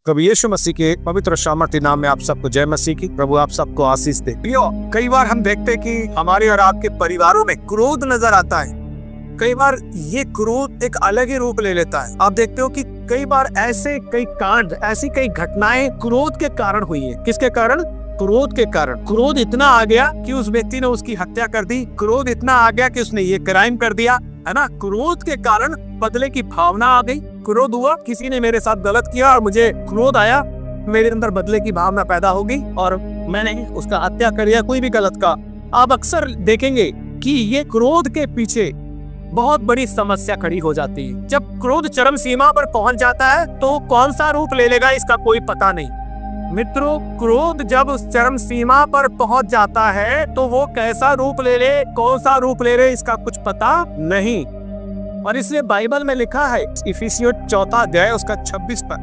प्रभु यीशु मसीह के पवित्र सामर्थ्य नाम में आप सबको जय मसीह की। प्रभु आप सबको आशीष दे। कई बार हम देखते हैं कि हमारे और आपके परिवारों में क्रोध नजर आता है। कई बार ये क्रोध एक अलग ही रूप ले लेता है। आप देखते हो कि कई बार ऐसे कई कांड, ऐसी कई घटनाएं क्रोध के कारण हुई है। किसके कारण? क्रोध के कारण। क्रोध इतना आ गया कि उस व्यक्ति ने उसकी हत्या कर दी। क्रोध इतना आ गया कि उसने ये क्राइम कर दिया, है ना। क्रोध के कारण बदले की भावना आ गई। क्रोध हुआ, किसी ने मेरे साथ गलत किया और मुझे क्रोध आया, मेरे अंदर बदले की भावना पैदा हो गई और मैंने उसका हत्या कर दिया, कोई भी गलत का। आप अक्सर देखेंगे कि ये क्रोध के पीछे बहुत बड़ी समस्या खड़ी हो जाती है। जब क्रोध चरम सीमा पर पहुंच जाता है तो कौन सा रूप ले लेगा इसका कोई पता नहीं। मित्रों, क्रोध जब उस चरम सीमा पर पहुंच जाता है तो वो कैसा रूप ले ले, कौन सा रूप ले ले, इसका कुछ पता नहीं। और इसलिए बाइबल में लिखा है, इफिसियों 4 अध्याय उसका 26 पर,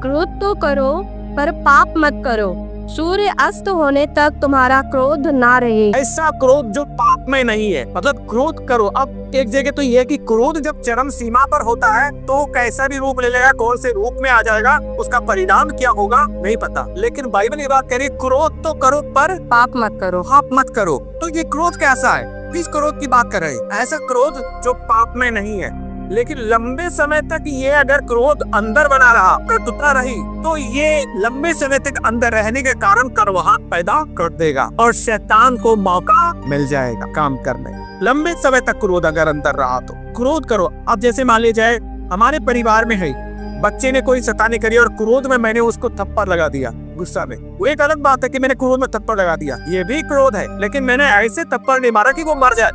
क्रोध तो करो पर पाप मत करो, सूर्य अस्त होने तक तुम्हारा क्रोध ना रहे। ऐसा क्रोध जो पाप में नहीं है, मतलब क्रोध करो। अब एक जगह तो यह है कि क्रोध जब चरम सीमा पर होता है तो कैसा भी रूप ले लेगा, कौन से रूप में आ जाएगा, उसका परिणाम क्या होगा नहीं पता। लेकिन बाइबल ये बात कह रही है, क्रोध तो करो पर पाप मत करो। पाप मत करो। तो ये क्रोध कैसा है? किस क्रोध की बात कर रहे हैं? ऐसा क्रोध जो पाप में नहीं है, लेकिन लंबे समय तक ये अगर क्रोध अंदर बना रहा, कटुता रही, तो ये लंबे समय तक अंदर रहने के कारण कड़वाहट पैदा कर देगा और शैतान को मौका मिल जाएगा काम करने। लंबे समय तक क्रोध अगर अंदर रहा तो क्रोध करो। अब जैसे मान ली जाए हमारे परिवार में है, बच्चे ने कोई शैतानी करी और क्रोध में मैंने उसको थप्पड़ लगा दिया गुस्सा में। वो एक अलग बात है कि मैंने क्रोध में थप्पड़ लगा दिया, ये भी क्रोध है। लेकिन मैंने ऐसे थप्पड़ नहीं मारा कि वो मर जाए,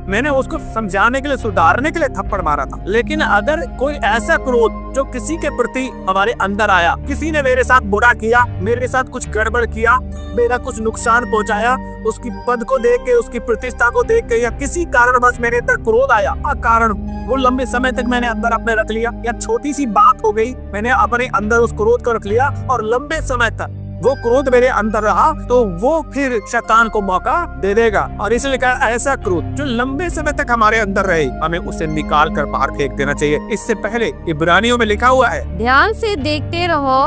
मैंने उसको समझाने के लिए, सुधारने के लिए थप्पड़ मारा था। लेकिन अगर कोई ऐसा क्रोध जो किसी के प्रति हमारे अंदर आया, किसी ने मेरे साथ बुरा किया, मेरे साथ कुछ गड़बड़ किया, मेरा कुछ नुकसान पहुंचाया, उसकी पद को देख के, उसकी प्रतिष्ठा को देख के, या किसी कारणवश मेरे अंदर क्रोध आया, अकारण वो लंबे समय तक मैंने अंदर अपने रख लिया, या छोटी सी बात हो गई, मैंने अपने अंदर उस क्रोध को रख लिया और लंबे समय तक वो क्रोध मेरे अंदर रहा, तो वो फिर शैतान को मौका दे देगा। और इसलिए कहा, ऐसा क्रोध जो लंबे समय तक हमारे अंदर रहे, हमें उसे निकाल कर बाहर फेंक देना चाहिए। इससे पहले इब्रानियों में लिखा हुआ है, ध्यान से देखते रहो,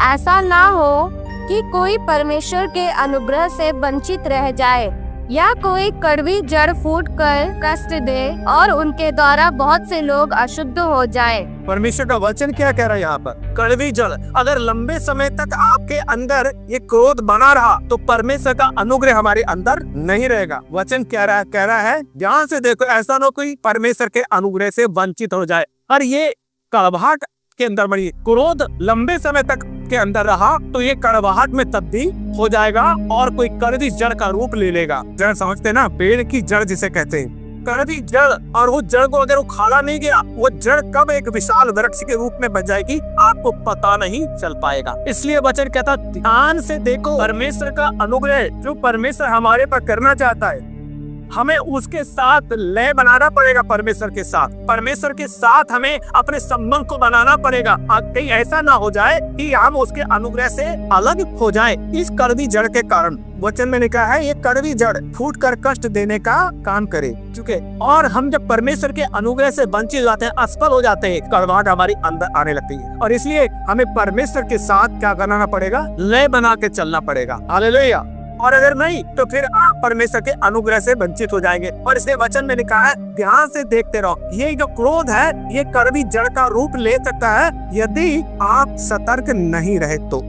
ऐसा ना हो कि कोई परमेश्वर के अनुग्रह से वंचित रह जाए, या कोई कड़वी जड़ फूट कर कष्ट दे और उनके द्वारा बहुत से लोग अशुद्ध हो जाए। परमेश्वर का वचन क्या कह रहा है यहाँ पर? कड़वी जड़। अगर लंबे समय तक आपके अंदर ये क्रोध बना रहा तो परमेश्वर का अनुग्रह हमारे अंदर नहीं रहेगा। वचन कह रहा है ध्यान से देखो, ऐसा ना कोई परमेश्वर के अनुग्रह से वंचित हो जाए। और ये कड़वाहट के अंदर बनी, क्रोध लंबे समय तक के अंदर रहा तो ये कड़वाहट में तब्दील हो जाएगा और कोई कड़वी जड़ का रूप ले लेगा। जड़ समझते ना, पेड़ की जड़ जिसे कहते हैं, कड़वी जड़। और वो जड़ को अगर उखाड़ा नहीं गया, वो जड़ कब एक विशाल वृक्ष के रूप में बन जाएगी आपको पता नहीं चल पाएगा। इसलिए वचन कहता, ध्यान से देखो, परमेश्वर का अनुग्रह जो परमेश्वर हमारे पर करना चाहता है, हमें उसके साथ लय बनाना पड़ेगा। परमेश्वर के साथ हमें अपने संबंध को बनाना पड़ेगा। कहीं ऐसा ना हो जाए कि हम उसके अनुग्रह से अलग हो जाएं इस कड़वी जड़ के कारण। वचन में लिखा है, ये कड़वी जड़ फूट कर कष्ट देने का काम करे चुके। और हम जब परमेश्वर के अनुग्रह से वंचित हो जाते हैं, असफल हो जाते हैं, कड़वाहट हमारी अंदर आने लगती है। और इसलिए हमें परमेश्वर के साथ क्या करना पड़ेगा? लय बना के चलना पड़ेगा। हालेलुया। और अगर नहीं तो फिर आप परमेश्वर के अनुग्रह से वंचित हो जाएंगे। और इसलिए वचन में लिखा है, ध्यान से देखते रहो। ये जो क्रोध है, ये कड़वी जड़ का रूप ले सकता है यदि आप सतर्क नहीं रहे तो।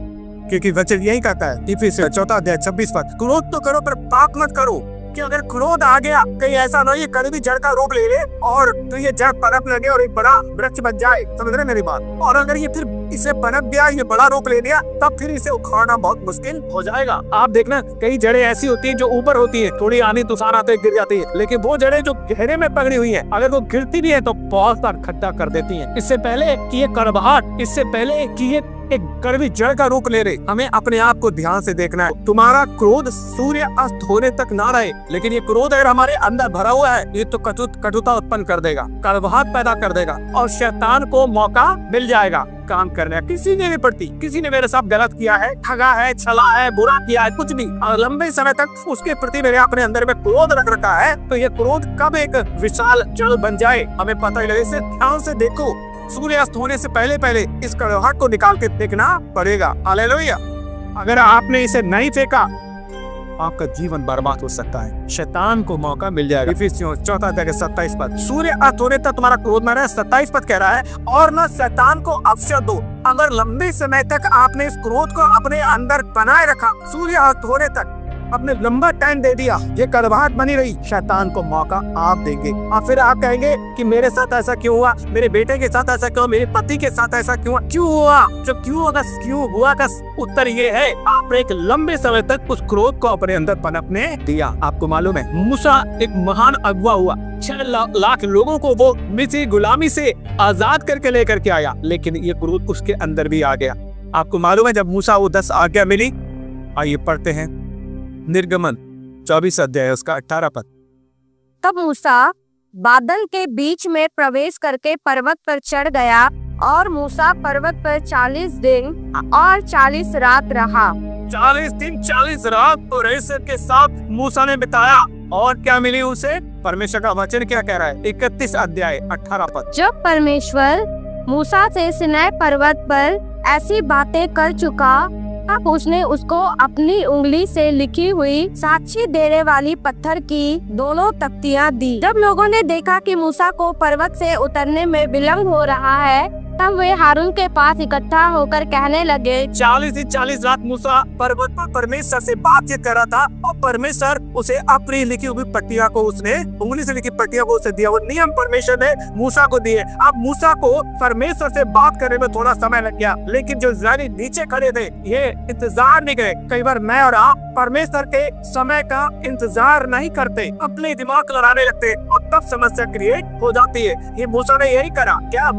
क्योंकि वचन यही कहता है, इफिसियों 4 अध्याय 26 पर, क्रोध तो करो पर पाप मत करो। कि अगर क्रोध आ गया, कहीं ऐसा ना ये कड़वी जड़ का रूप ले ले और तो ये जड़ पनप लगे और एक बड़ा वृक्ष बन जाए। समझ रहे मेरी बात? और अगर ये फिर इसे पनप गया, ये बड़ा रूप ले लिया, तब फिर इसे उखाड़ना बहुत मुश्किल हो जाएगा। आप देखना, कई जड़ें ऐसी होती हैं जो ऊपर होती है, थोड़ी आनी तूफान आते गिर जाती है, लेकिन वो जड़ें जो गहरे में पकड़ी हुई है, अगर वो गिरती भी है तो बहुत सारा खड्डा कर देती है। इससे पहले कि ये कड़वाहट, इससे पहले कि ये एक कड़वी जड़ का रूप ले रहे, हमें अपने आप को ध्यान से देखना है। तुम्हारा क्रोध सूर्य अस्त होने तक ना रहे, लेकिन ये क्रोध अगर हमारे अंदर भरा हुआ है, ये तो कटुता उत्पन्न कर देगा, कड़वाहट पैदा कर देगा और शैतान को मौका मिल जाएगा काम करने। किसी ने भी प्रति, किसी ने मेरे साथ गलत किया है, ठगा है, छला है, बुरा किया है, कुछ भी, और लंबे समय तक उसके प्रति मेरे अपने अंदर में क्रोध रख रखा है, तो ये क्रोध कब एक विशाल जड़ बन जाए हमें पता ही लगे। इसे ध्यान से देखो, सूर्यास्त होने से पहले पहले इस कड़वाहट को निकाल के फेंकना पड़ेगा। हालेलुया। अगर आपने इसे नहीं फेंका आपका जीवन बर्बाद हो सकता है, शैतान को मौका मिल जाएगा। इफिसियों 4:27 पद, सूर्य अस्त होने तक तुम्हारा क्रोध न रहे। 27 पद कह रहा है, और न शैतान को अवसर दो। अगर लंबे समय तक आपने इस क्रोध को अपने अंदर बनाए रखा, सूर्य अस्त होने तक आपने लंबा टाइम दे दिया, ये कड़वाहट बनी रही, शैतान को मौका आप देंगे। और फिर आप कहेंगे कि मेरे साथ ऐसा क्यों हुआ, मेरे बेटे के साथ ऐसा क्यों, मेरे पति के साथ ऐसा क्यों हुआ। जो क्यों हुआ का उत्तर ये है, आपने एक लंबे समय तक उस क्रोध को अपने अंदर पनपने दिया। आपको मालूम है, मूसा एक महान अगुवा हुआ, 6 लाख लोगों को वो मिस्री गुलामी से आजाद करके लेकर के आया, लेकिन ये क्रोध उसके अंदर भी आ गया। आपको मालूम है, जब मूसा वो 10 आज्ञा मिली, आइए पढ़ते हैं निर्गमन 24 अध्याय उसका 18 पद। तब मूसा बादल के बीच में प्रवेश करके पर्वत पर चढ़ गया, और मूसा पर्वत पर 40 दिन और 40 रात रहा। 40 दिन 40 रात परमेश्वर के साथ मूसा ने बिताया, और क्या मिली उसे? परमेश्वर का वचन क्या कह रहा है? 31 अध्याय 18 पद। जब परमेश्वर मूसा से सिनाई पर्वत पर ऐसी बातें कर चुका, तब उसने उसको अपनी उंगली से लिखी हुई साक्षी देने वाली पत्थर की दोनों तख्तियां दी। जब लोगों ने देखा कि मूसा को पर्वत से उतरने में विलम्ब हो रहा है, तब वे हारून के पास इकट्ठा होकर कहने लगे, 40 दिन 40 रात मूसा पर्वत पर परमेश्वर से बातचीत कर रहा था, और परमेश्वर उसे अपनी लिखी हुई पट्टियां को, उसने उंगली से लिखी पट्टियां को उसे दिया। वो नियम परमेश्वर ने मूसा को दिए। अब मूसा को परमेश्वर से बात करने में थोड़ा समय लग गया, लेकिन जो इस्राएली नीचे खड़े थे ये इंतजार नहीं करे। कई बार मैं और आप परमेश्वर के समय का इंतजार नहीं करते, अपने दिमाग लड़ाने लगते, और तब समस्या क्रिएट हो जाती है। ये मूसा ने यही करा। क्या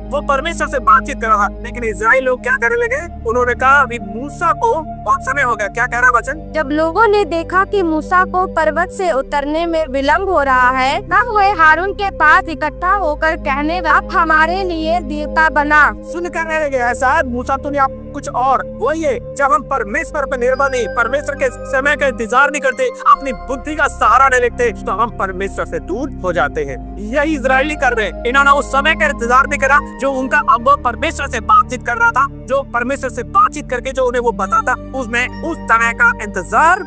वो परमेश्वर से बातचीत कर रहा था, लेकिन इजराइल लोग क्या करने लगे? उन्होंने कहा अभी मूसा को बहुत समय हो गया। क्या कह रहा वचन? जब लोगों ने देखा कि मूसा को पर्वत से उतरने में विलम्ब हो रहा है, तब वे हारून के पास इकट्ठा होकर कहने लगे, आप हमारे लिए देवता बना। सुन करने लगे, ऐसा मूसा तो नहीं, आप कुछ और। वही है, जब हम परमेश्वर पर निर्भर नहीं, परमेश्वर के समय का इंतजार नहीं करते, अपनी बुद्धि का सहारा नहीं लेते, तो हम परमेश्वर से दूर हो जाते हैं। यही इजराइली कर रहे हैं। इन्होंने उस समय का इंतजार नहीं करा जो उनका अब परमेश्वर से बातचीत कर रहा था, जो परमेश्वर से बातचीत करके जो उन्हें वो बताता, उसमें उस समय का इंतजार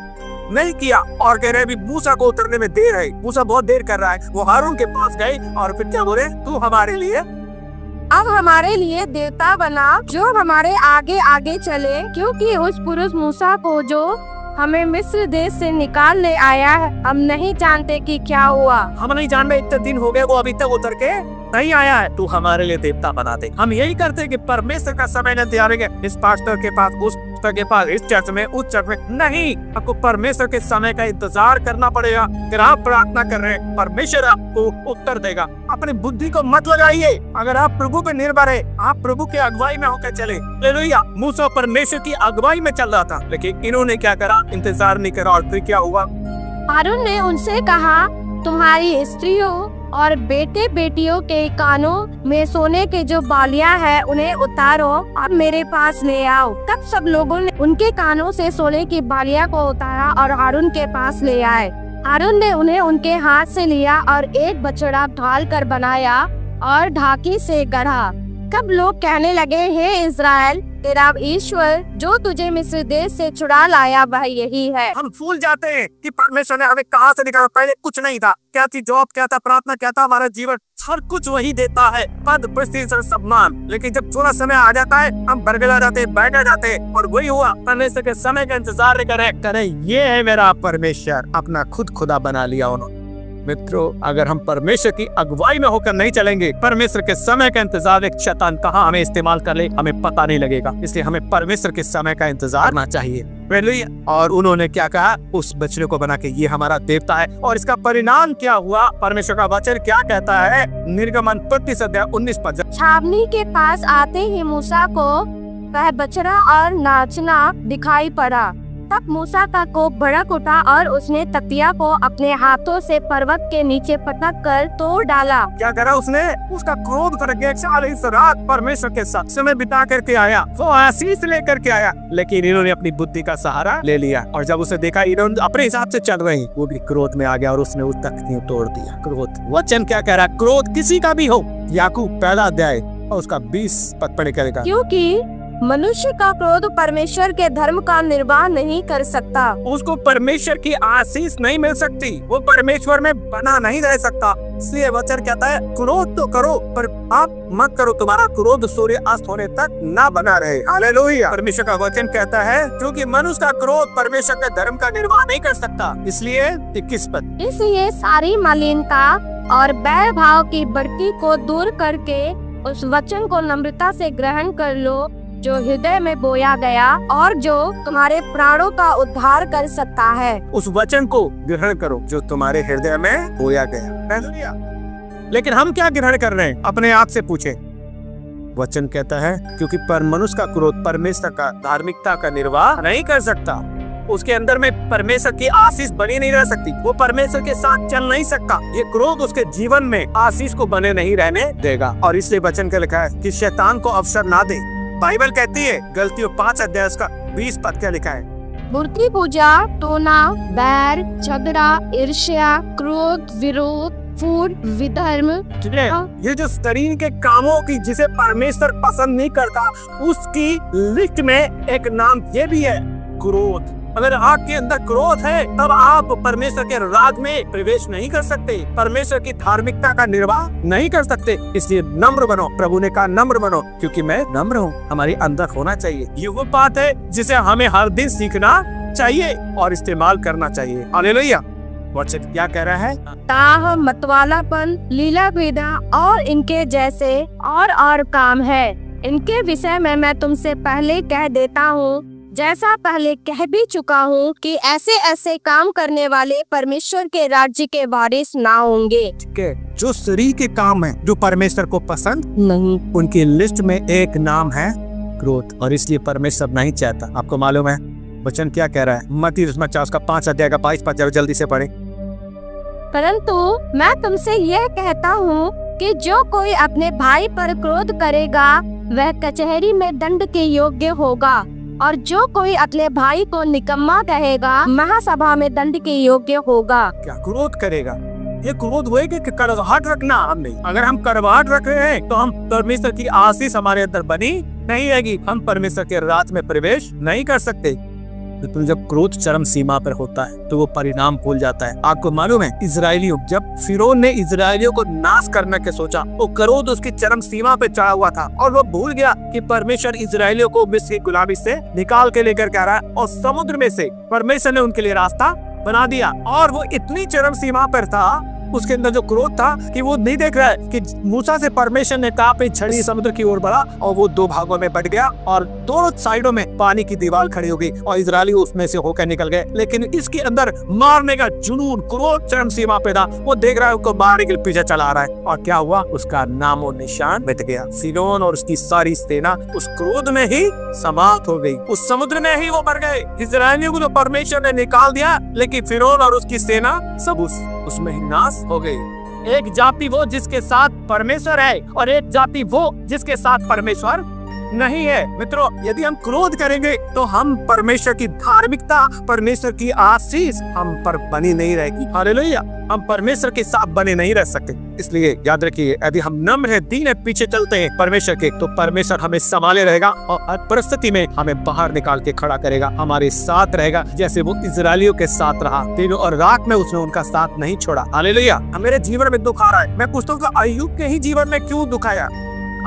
नहीं किया, और कह रहे मूसा को उतरने में देर है, मूसा बहुत देर कर रहा है। वो हारून के पास गए और फिर क्या बोले? तू हमारे लिए, अब हमारे लिए देवता बना जो हमारे आगे आगे चले, क्योंकि उस पुरुष मूसा को जो हमें मिस्र देश से निकालने आया है, हम नहीं जानते कि क्या हुआ। हम नहीं जानते, इतने दिन हो गए, वो अभी तक उतर के नहीं आया है, तू हमारे लिए देवता बना दे। हम यही करते कि परमेश्वर का समय न त्यागेंगे, इस पास्टर के पास, उस पास्टर के पास, इस चर्च में, उस चर्च में नहीं। आपको परमेश्वर के समय का इंतजार करना पड़ेगा। अगर आप प्रार्थना कर रहे हैं, परमेश्वर आपको उत्तर देगा। अपनी बुद्धि को मत लगाइए। अगर आप प्रभु पे निर्भर है, आप प्रभु के अगुवाई में होकर चले। हालेलुया। मूसा परमेश्वर की अगुवाई में चल रहा था, लेकिन इन्होंने क्या करा? इंतजार नहीं करा, और फिर क्या हुआ? हारून ने उनसे कहा, तुम्हारी स्त्रियों और बेटे बेटियों के कानों में सोने के जो बालियां हैं उन्हें उतारो और मेरे पास ले आओ। तब सब लोगों ने उनके कानों से सोने की बालियां को उतारा और हारून के पास ले आए। हारून ने उन्हें उनके हाथ से लिया और एक बछड़ा ढाल कर बनाया और ढाकी से गढ़ा। तब लोग कहने लगे, हे इज़राइल, तेरा ईश्वर जो तुझे मिस्र देश से छुड़ा लाया वह यही है। हम भूल जाते हैं कि परमेश्वर ने हमें कहाँ से निकाला। पहले कुछ नहीं था। क्या थी जॉब, क्या था प्रार्थना, क्या था हमारा जीवन, हर कुछ वही देता है, पद प्रसिद्ध सम्मान। लेकिन जब थोड़ा समय आ जाता है हम बरगला जाते हैं, बैठ जाते हैं। और वही हुआ, परमेश्वर के समय का इंतजार करे ये है मेरा परमेश्वर। अपना खुद खुदा बना लिया उन्होंने। मित्रों, अगर हम परमेश्वर की अगुवाई में होकर नहीं चलेंगे, परमेश्वर के समय का इंतजार, एक शैतान कहाँ हमें इस्तेमाल कर ले हमें पता नहीं लगेगा। इसलिए हमें परमेश्वर के समय का इंतजार करना चाहिए। और उन्होंने क्या कहा? उस बछड़े को बना के ये हमारा देवता है। और इसका परिणाम क्या हुआ? परमेश्वर का वचन क्या कहता है? निर्गमन 35 अध्याय 19 पद। छावनी के पास आते ही मूसा को वह बछड़ा और नाचना दिखाई पड़ा। तब मूसा का कोप भड़क उठा और उसने तख्तिया को अपने हाथों से पर्वत के नीचे पटक कर तोड़ डाला। क्या करा उसने? उसका क्रोध कर गया। 40 रात परमेश्वर के साथ समय बिता करके आया, वो आशीष लेकर के आया, लेकिन इन्होंने अपनी बुद्धि का सहारा ले लिया। और जब उसे देखा इन्होंने अपने हिसाब से चल रही, वो भी क्रोध में आ गया और उसने उस तख्तियां तोड़ दिया। क्रोध, वचन क्या कह रहा है? क्रोध किसी का भी हो। याकूब पहला अध्याय और उसका 20 पद पढ़ करेगा। क्योंकि मनुष्य का क्रोध परमेश्वर के धर्म का निर्वाह नहीं कर सकता। उसको परमेश्वर की आशीष नहीं मिल सकती, वो परमेश्वर में बना नहीं रह सकता। इसलिए वचन कहता है क्रोध तो करो पर आप मत करो, तुम्हारा क्रोध सूर्य अस्त होने तक ना बना रहे। हालेलुया। परमेश्वर का वचन कहता है क्योंकि मनुष्य का क्रोध परमेश्वर के धर्म का निर्वाह नहीं कर सकता। इसलिए 21 पद, इसलिए सारी मलिनता और बैर भाव की बढ़ती को दूर करके उस वचन को नम्रता से ग्रहण कर लो जो हृदय में बोया गया और जो तुम्हारे प्राणों का उद्धार कर सकता है। उस वचन को ग्रहण करो जो तुम्हारे हृदय में बोया गया। हालेलुया। लेकिन हम क्या ग्रहण कर रहे हैं? अपने आप से पूछे। वचन कहता है क्योंकि पर मनुष्य का क्रोध परमेश्वर का धार्मिकता का निर्वाह नहीं कर सकता। उसके अंदर में परमेश्वर की आशीष बनी नहीं रह सकती, वो परमेश्वर के साथ चल नहीं सकता। ये क्रोध उसके जीवन में आशीष को बने नहीं रहने देगा। और इसलिए वचन का लिखा है कि शैतान को अवसर ना दे। बाइबल कहती है गलतियों 5 अध्याय का 20 पद क्या लिखा है? मूर्ति पूजा, टोना, बैर, झगड़ा, ईर्ष्या, क्रोध, विरोध, फूट, विधर्म। ये जो शरीर के कामों की जिसे परमेश्वर पसंद नहीं करता उसकी लिस्ट में एक नाम ये भी है, क्रोध। अगर आपके अंदर क्रोध है तब आप परमेश्वर के राज में प्रवेश नहीं कर सकते, परमेश्वर की धार्मिकता का निर्वाह नहीं कर सकते। इसलिए नम्र बनो। प्रभु ने कहा नम्र बनो क्योंकि मैं नम्र हूँ। हमारे अंदर होना चाहिए। ये वो बात है जिसे हमें हर दिन सीखना चाहिए और इस्तेमाल करना चाहिए। हालेलुया। वचन क्या कह रहा है? ताह, मतवालापन, लीला भेदा और इनके जैसे और काम है। इनके विषय में मैं तुमसे पहले कह देता हूँ, जैसा पहले कह भी चुका हूँ कि ऐसे ऐसे काम करने वाले परमेश्वर के राज्य के वारिस ना होंगे। ठीक है। जो शरीर के काम है जो परमेश्वर को पसंद नहीं, उनकी लिस्ट में एक नाम है क्रोध। और इसलिए परमेश्वर नहीं चाहता। आपको मालूम है वचन क्या कह रहा है? मत्ती उसका 5 अध्याय का 22 पद जल्दी से पढ़े। परंतु मैं तुमसे यह कहता हूँ कि जो कोई अपने भाई पर क्रोध करेगा वह कचहरी में दंड के योग्य होगा, और जो कोई अपने भाई को निकम्मा कहेगा महासभा में दंड के योग्य होगा। क्या क्रोध करेगा? ये क्रोध होएगा कि कड़वाहट रखना हम नहीं। अगर हम कड़वाहट रख रहे हैं तो हम परमेश्वर की आशीष हमारे अंदर बनी नहीं रहेगी, हम परमेश्वर के राज में प्रवेश नहीं कर सकते। लेकिन जब क्रोध चरम सीमा पर होता है तो वो परिणाम भूल जाता है। आपको मालूम है इजरायलियों, जब फिरौन ने इजरायलियों को नाश करने के सोचा वो क्रोध उसकी चरम सीमा पे चढ़ा हुआ था और वो भूल गया कि परमेश्वर इजरायलियों को मिस्र की गुलामी से निकाल के लेकर के आ रहा है और समुद्र में से परमेश्वर ने उनके लिए रास्ता बना दिया। और वो इतनी चरम सीमा पर था, उसके अंदर जो क्रोध था कि वो नहीं देख रहा है कि मूसा से परमेश्वर ने कहा पे छड़ी समुद्र की ओर बढ़ा और वो 2 भागों में बट गया और दोनों साइडों में पानी की दीवार खड़ी हो गई और इजरायली उसमें से होकर निकल गए। लेकिन इसके अंदर मारने का जुनून, क्रोध चरम सीमा पे था। वो देख रहा है उसको मारने के लिए पीछे चला रहा है और क्या हुआ? उसका नामो निशान मिट गया। फिरौन और उसकी सारी सेना उस क्रोध में ही समाप्त हो गई, उस समुद्र में ही वो मर गए। इजरायलियों को तो परमेश्वर ने निकाल दिया लेकिन फिरौन और उसकी सेना सब उसमें ही नाश हो गई। एक जाति वो जिसके साथ परमेश्वर है और एक जाति वो जिसके साथ परमेश्वर नहीं है। मित्रों, यदि हम क्रोध करेंगे तो हम परमेश्वर की धार्मिकता, परमेश्वर की आशीष हम पर बनी नहीं रहेगी। हालेलुया। हम परमेश्वर के साथ बने नहीं रह सकते। इसलिए याद रखिए, यदि हम नम्र है, दीन है, पीछे चलते हैं परमेश्वर के, तो परमेश्वर हमें संभाले रहेगा और हर परिस्थिति में हमें बाहर निकाल के खड़ा करेगा, हमारे साथ रहेगा, जैसे वो इजरायलियों के साथ रहा। दिनों और रात में उसने उनका साथ नहीं छोड़ा। हालेलुया। मेरे जीवन में दुख आ रहा है, मैं पूछता हूँ अय्यूब के ही जीवन में क्यों दुख आया?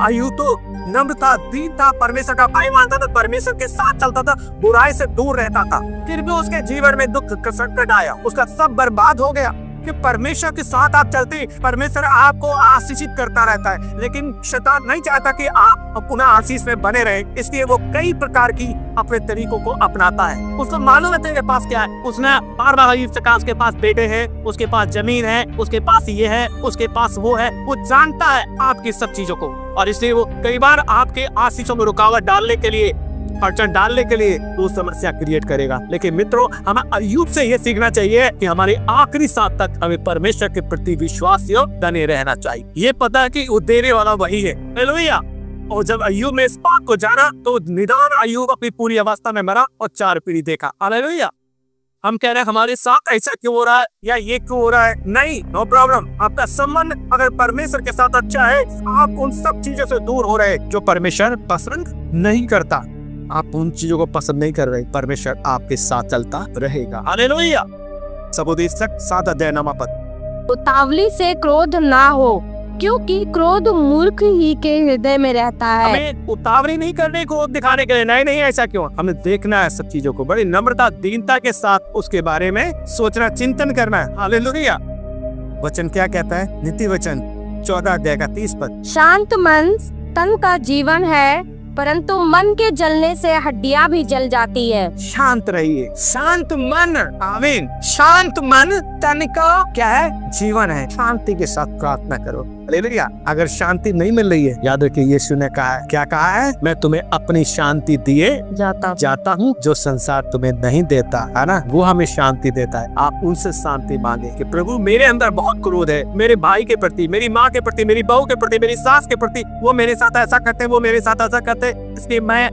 अय्यूब तो नम्र था, दीन था, परमेश्वर का भाई मानता था, परमेश्वर के साथ चलता था, बुराई से दूर रहता था। फिर भी उसके जीवन में दुख का संकट आया, उसका सब बर्बाद हो गया। कि परमेश्वर के साथ आप चलते, परमेश्वर आपको आशीषित करता रहता है, लेकिन शैतान नहीं चाहता कि आप पुनः आशीष में बने रहे। इसलिए वो कई प्रकार की अपने तरीकों को अपनाता है। उसको मालूम है तेरे पास क्या है। उसने बार बार उसके पास बेटे हैं, उसके पास जमीन है, उसके पास ये है, उसके पास वो है। वो जानता है आपकी सब चीजों को और इसलिए वो कई बार आपके आशीषों में रुकावट डालने के लिए, अड़चन डालने के लिए वो समस्या क्रिएट करेगा। लेकिन मित्रों, हमें अय्यूब से ये सीखना चाहिए कि हमारे आखिरी सांस तक हमें परमेश्वर के प्रति विश्वास बने रहना चाहिए। ये पता है कि वो देने वाला वही है। हालेलुया। और जब अय्यूब ने इस बात को जाना तो निदान अय्यूब अपनी पूरी अवस्था में मरा और 4 पीढ़ी देखा। हालेलुया। हम कह रहे हैं हमारे साथ ऐसा क्यों हो रहा है या ये क्यों हो रहा है, नहीं, नो प्रॉब्लम। आपका संबंध अगर परमेश्वर के साथ अच्छा है, आप उन सब चीजों से दूर हो रहे जो परमेश्वर पसंद नहीं करता। आप उन चीजों को पसंद नहीं कर रहे, परमेश्वर आपके साथ चलता रहेगा। हालेलुया। सबोदेशक 7 अध्याय 9 पद। उतावली से क्रोध ना हो, क्योंकि क्रोध मूर्ख ही के हृदय में रहता है। हमें उतावली नहीं करने को दिखाने के लिए, नहीं नहीं ऐसा क्यों, हमें देखना है सब चीजों को बड़ी नम्रता दीनता के साथ उसके बारे में सोचना चिंतन करना है। हालेलुया। वचन क्या कहता है? नीति वचन 14 अध्याय का 30 पद। शांत मन तन का जीवन है, परंतु मन के जलने से हड्डियां भी जल जाती है। शांत रहिए, शांत मन, आमीन। शांत मन तन का क्या है? जीवन है। शांति के साथ प्रार्थना करो। हालेलुया। अगर शांति नहीं मिल रही है, याद रखिए यीशु ने कहा है, क्या कहा है? मैं तुम्हें अपनी शांति दिए जाता हूँ, जो संसार तुम्हें नहीं देता है ना, वो हमें शांति देता है। आप उनसे शांति मांगे कि प्रभु मेरे अंदर बहुत क्रोध है, मेरे भाई के प्रति, मेरी माँ के प्रति, मेरी बहू के प्रति, मेरी सास के प्रति, वो मेरे साथ ऐसा करते, वो मेरे साथ ऐसा करते, इसलिए मैं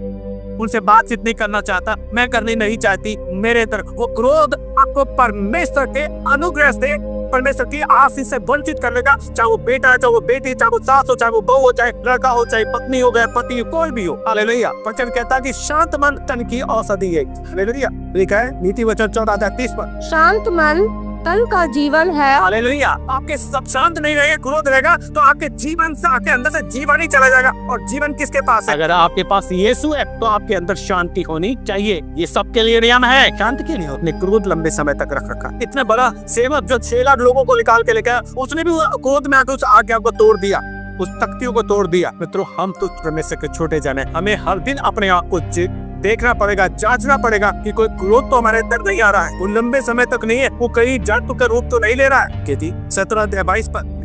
उनसे बातचीत नहीं करना चाहता, मैं करनी नहीं चाहती। मेरे अंदर वो क्रोध आपको परमेश्वर के अनुग्रह से, परमेश्वर की आशीष से वंचित करने का, चाहे वो बेटा है, चाहे वो बेटी, चाहे वो सास हो, चाहे वो बहू हो, चाहे लड़का हो, चाहे पत्नी हो, गया पति हो, कोई भी हो। हालेलुया। वचन कहता है कि शांत मन तन की औषधि है। हालेलुया। लिखा है नीति वचन 14 अध्याय 30 पद। शांत मन तन का जीवन है। हालेलुया। आपके सब शांत नहीं रहेगा, क्रोध रहेगा, तो आपके जीवन से, आपके अंदर से जीवन ही चला जाएगा। और जीवन किसके पास है? अगर आपके पास यीशु है, तो आपके अंदर शांति होनी चाहिए। ये सबके लिए नियम है। शांति के लिए अपने क्रोध लंबे समय तक रख रखा। इतना बड़ा सेवक जो 6 लाख लोगों को निकाल के लेकर, उसने भी क्रोध में आकर उस आज्ञा को तोड़ दिया, उस तख्तियों को तोड़ दिया। मित्रों, हम तो परमेश्वर के छोटे जाने, हमें हर दिन अपने आप को देखना पड़ेगा, जांचना पड़ेगा कि कोई क्रोध तो हमारे अंदर नहीं आ रहा है, वो लंबे समय तक नहीं है, वो कहीं जड़ का रूप तो नहीं ले रहा है। कहती 17 अध्याय 22 पद।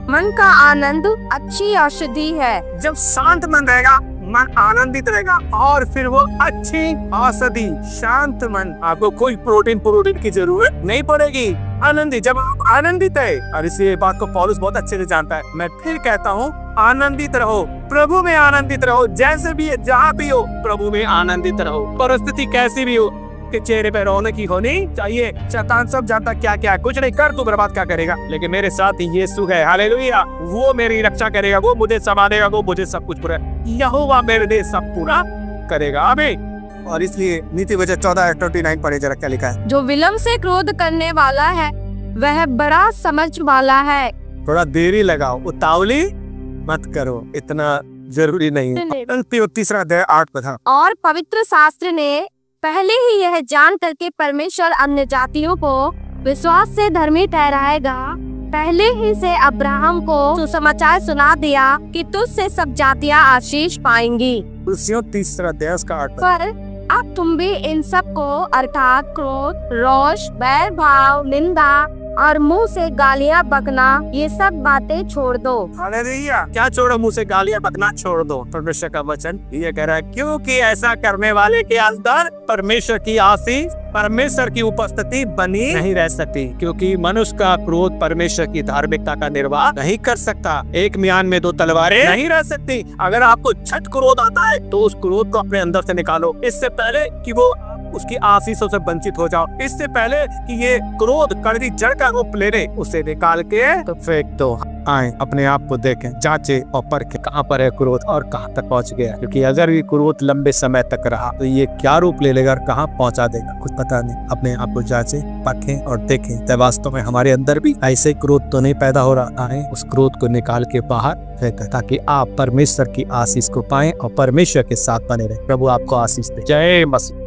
मन का आनंद अच्छी औषधि है। जब शांत मन रहेगा, मन आनंदित रहेगा, और फिर वो अच्छी औषधि। शांत मन, आपको कोई प्रोटीन की जरूरत नहीं पड़ेगी। आनंदित, जब आप आनंदित है, और इसी बात को पौलुस बहुत अच्छे से जानता है। मैं फिर कहता हूँ, आनंदित रहो, प्रभु में आनंदित रहो, जैसे भी है, जहाँ भी हो, प्रभु में आनंदित रहो। परिस्थिति कैसी भी हो, के चेहरे पे रौनक ही होनी चाहिए। शैतान सब जानता क्या क्या, कुछ नहीं कर, तू बर्बाद क्या करेगा, लेकिन मेरे साथ यीशु है। हालेलुया। वो मेरी रक्षा करेगा, वो मुझे संभालेगा, वो मुझे सब कुछ पूरा, यहोवा मेरे लिए सब पूरा करेगा। आमीन। और इसलिए नीति वचन 14:29 पढ़े जरा, क्या लिखा है? जो विलम्ब से क्रोध करने वाला है, वह बड़ा समझ वाला है। थोड़ा देरी लगाओ, उतावली मत करो, इतना जरूरी नहीं है। 3 अध्याय 8 पद। और पवित्र शास्त्र ने पहले ही यह जान करके परमेश्वर अन्य जातियों को विश्वास से धर्मी ठहराएगा, पहले ही से अब्राहम को सुसमाचार सुना दिया कि तुझसे सब जातियां आशीष पाएंगी। 3 अध्याय का 8 पर अब तुम भी इन सब को, अर्थात क्रोध, रोष, बैर भाव, निंदा और मुंह से गालियां बकना, ये सब बातें छोड़ दो। हालेलुया। क्या छोड़ो? मुंह से गालियां बकना छोड़ दो। परमेश्वर का वचन ये कह रहा है, क्योंकि ऐसा करने वाले के अंदर परमेश्वर की आशीष, परमेश्वर की उपस्थिति बनी नहीं रह सकती, क्योंकि मनुष्य का क्रोध परमेश्वर की धार्मिकता का निर्वाह नहीं कर सकता। एक म्यान में 2 तलवारें नहीं रह सकती। अगर आपको झट क्रोध आता है, तो उस क्रोध को अपने अंदर से निकालो, इससे पहले कि वो उसकी आशीषों से वंचित हो जाओ। इससे पहले कि ये क्रोध कड़वी जड़ का रूप ले ले, उसे निकाल के तो फेंक दो। आए अपने आप को देखें, जांचे और परखें कहाँ पर है क्रोध और कहाँ तक पहुँच गया, क्योंकि अगर ये क्रोध लंबे समय तक रहा तो ये क्या रूप ले लेगा और कहाँ पहुँचा देगा, कुछ पता नहीं। अपने आप को जांचे, परखें और देखें, तो वास्तव में हमारे अंदर भी ऐसे क्रोध तो नहीं पैदा हो रहा है। उस क्रोध को निकाल के बाहर फेंकें, ताकि आप परमेश्वर की आशीष को पाएं और परमेश्वर के साथ बने रहें। प्रभु आपको आशीष दे। जय मसीह।